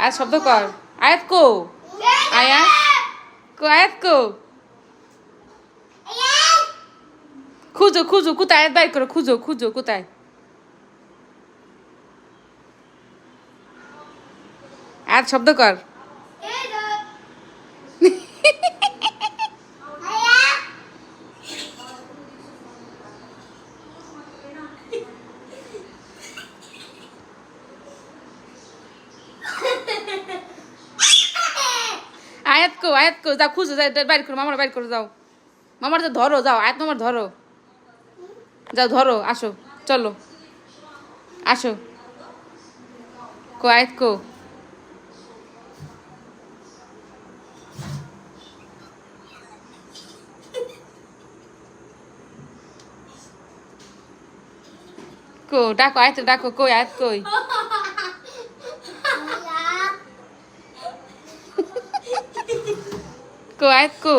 আয়াত শব্দ কর। আয়াত কো, আয়াত কো, আয়াত কো। খুঁজো খুঁজো কোথায়, আয়াত বাইর করো, খুঁজো খুঁজো কোথায়। আয়াত শব্দ কর। আয়াত কো, আয়াত কো, যাও খুঁজো, যাও বাইর করো, মামার বাইর করো, যাও মামার তো ধরো, যাও আয়াত মামার ধরো, যাও ধরো, আসো চলো আসো। কো আয়াত কো। কো ডাকো, আয়াত ডাকো, কই আয়াত কই। কো আয়াত কো।